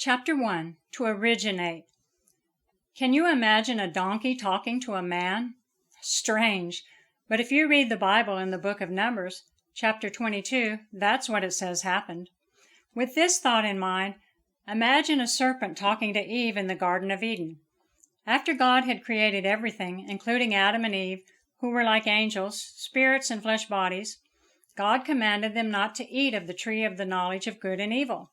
Chapter 1, To Originate. Can you imagine a donkey talking to a man? Strange. But if you read the Bible in the book of Numbers, chapter 22, that's what it says happened. With this thought in mind, imagine a serpent talking to Eve in the Garden of Eden. After God had created everything, including Adam and Eve, who were like angels, spirits and flesh bodies, God commanded them not to eat of the tree of the knowledge of good and evil.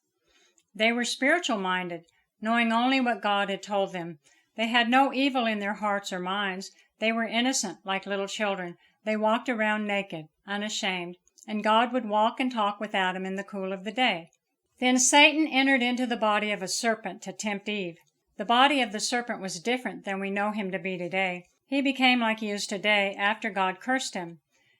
They were spiritual-minded, knowing only what God had told them. They had no evil in their hearts or minds. They were innocent, like little children. They walked around naked, unashamed, and God would walk and talk with Adam in the cool of the day. Then Satan entered into the body of a serpent to tempt Eve. The body of the serpent was different than we know him to be today. He became like he is today after God cursed him.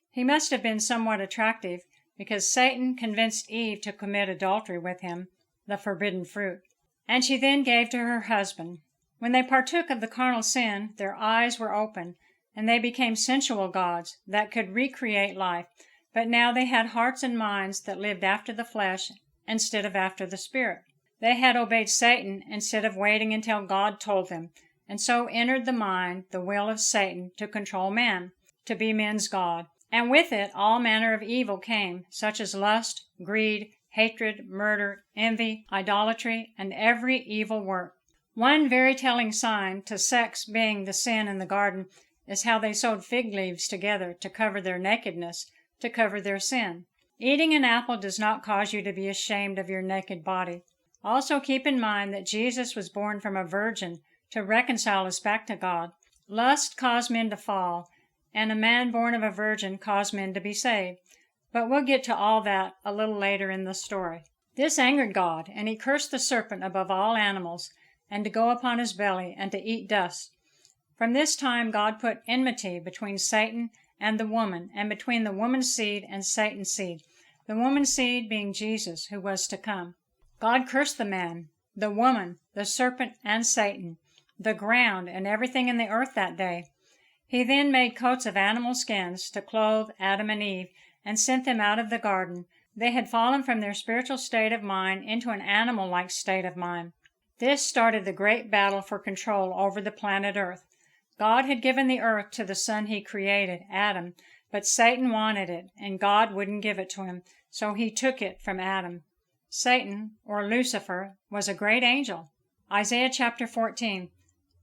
He must have been somewhat attractive, because Satan convinced Eve to commit adultery with him, the forbidden fruit, and she then gave to her husband. When they partook of the carnal sin, their eyes were open, and they became sensual gods that could recreate life, but now they had hearts and minds that lived after the flesh instead of after the spirit. They had obeyed Satan instead of waiting until God told them, and so entered the mind, the will of Satan, to control man, to be men's god. And with it all manner of evil came, such as lust, greed, hatred, murder, envy, idolatry, and every evil work. One very telling sign to sex being the sin in the garden is how they sewed fig leaves together to cover their nakedness, to cover their sin. Eating an apple does not cause you to be ashamed of your naked body. Also keep in mind that Jesus was born from a virgin to reconcile us back to God. Lust caused men to fall, and a man born of a virgin caused men to be saved. But we'll get to all that a little later in the story. This angered God, and he cursed the serpent above all animals, and to go upon his belly, and to eat dust. From this time God put enmity between Satan and the woman, and between the woman's seed and Satan's seed, the woman's seed being Jesus, who was to come. God cursed the man, the woman, the serpent, and Satan, the ground, and everything in the earth that day. He then made coats of animal skins to clothe Adam and Eve, and sent them out of the garden. They had fallen from their spiritual state of mind into an animal-like state of mind. This started the great battle for control over the planet Earth. God had given the earth to the son he created, Adam, but Satan wanted it, and God wouldn't give it to him, so he took it from Adam. Satan, or Lucifer, was a great angel. Isaiah chapter 14.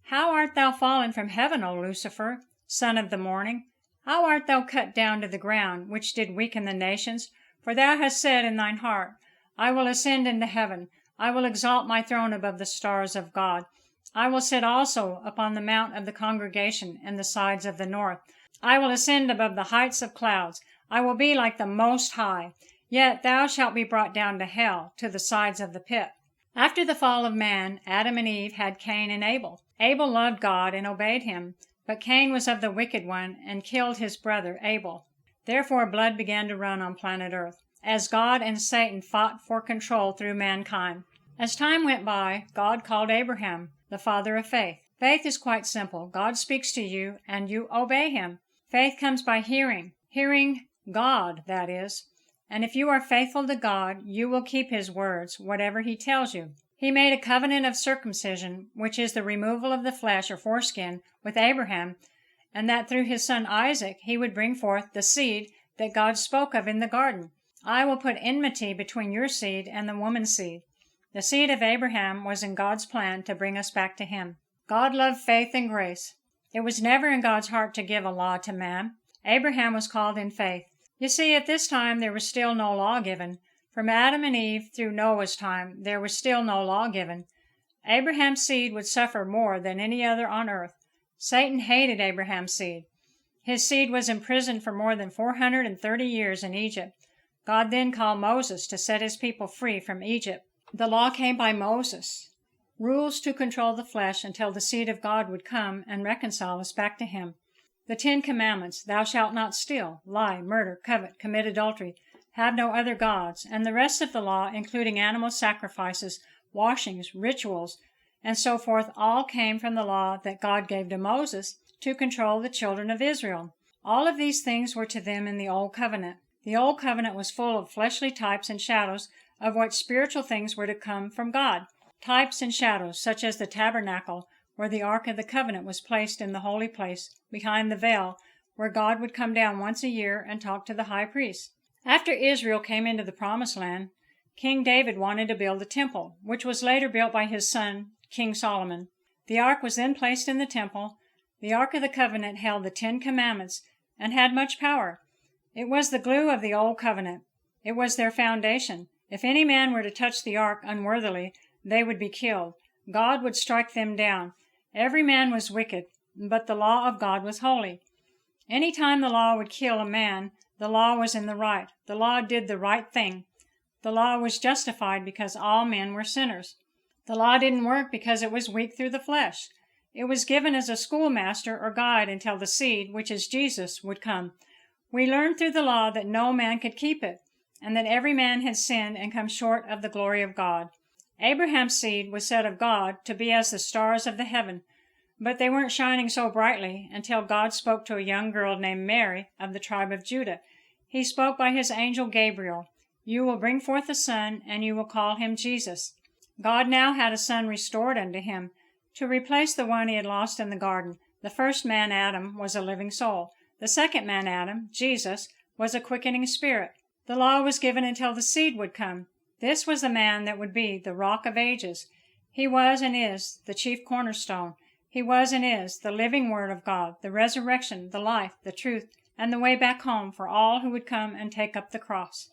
How art thou fallen from heaven, O Lucifer, son of the morning? How art thou cut down to the ground, which did weaken the nations? For thou hast said in thine heart, I will ascend into heaven. I will exalt my throne above the stars of God. I will sit also upon the mount of the congregation in the sides of the north. I will ascend above the heights of clouds. I will be like the Most High. Yet thou shalt be brought down to hell, to the sides of the pit. After the fall of man, Adam and Eve had Cain and Abel. Abel loved God and obeyed him, but Cain was of the wicked one and killed his brother Abel. Therefore blood began to run on planet Earth, as God and Satan fought for control through mankind. As time went by, God called Abraham, the father of faith. Faith is quite simple. God speaks to you, and you obey him. Faith comes by hearing God, that is. And if you are faithful to God, you will keep his words, whatever he tells you. He made a covenant of circumcision, which is the removal of the flesh or foreskin, with Abraham, and that through his son Isaac he would bring forth the seed that God spoke of in the garden. I will put enmity between your seed and the woman's seed. The seed of Abraham was in God's plan to bring us back to him. God loved faith and grace. It was never in God's heart to give a law to man. Abraham was called in faith. You see, at this time there was still no law given. From Adam and Eve through Noah's time, there was still no law given. Abraham's seed would suffer more than any other on earth. Satan hated Abraham's seed. His seed was imprisoned for more than 430 years in Egypt. God then called Moses to set his people free from Egypt. The law came by Moses, rules to control the flesh until the seed of God would come and reconcile us back to him. The 10 Commandments, thou shalt not steal, lie, murder, covet, commit adultery, have no other gods, and the rest of the law, including animal sacrifices, washings, rituals, and so forth, all came from the law that God gave to Moses to control the children of Israel. All of these things were to them in the Old Covenant. The Old Covenant was full of fleshly types and shadows of what spiritual things were to come from God. types and shadows, such as the tabernacle, where the Ark of the Covenant was placed in the holy place behind the veil, where God would come down once a year and talk to the high priest. After Israel came into the Promised Land, King David wanted to build a temple, which was later built by his son, King Solomon. The Ark was then placed in the temple. The Ark of the Covenant held the 10 Commandments and had much power. It was the glue of the Old Covenant. It was their foundation. If any man were to touch the Ark unworthily, they would be killed. God would strike them down. Every man was wicked, but the law of God was holy. Any time the law would kill a man, the law was in the right. The law did the right thing. The law was justified because all men were sinners. The law didn't work because it was weak through the flesh. It was given as a schoolmaster or guide until the seed, which is Jesus, would come. We learned through the law that no man could keep it, and that every man had sinned and come short of the glory of God. Abraham's seed was said of God to be as the stars of the heaven, but they weren't shining so brightly until God spoke to a young girl named Mary of the tribe of Judah. He spoke by his angel Gabriel. You will bring forth a son, and you will call him Jesus. God now had a son restored unto him, to replace the one he had lost in the garden. The first man, Adam, was a living soul. The second man, Adam, Jesus, was a quickening spirit. The law was given until the seed would come. This was the man that would be the rock of ages. He was and is the chief cornerstone. He was and is the living word of God, the resurrection, the life, the truth, and the way back home for all who would come and take up the cross.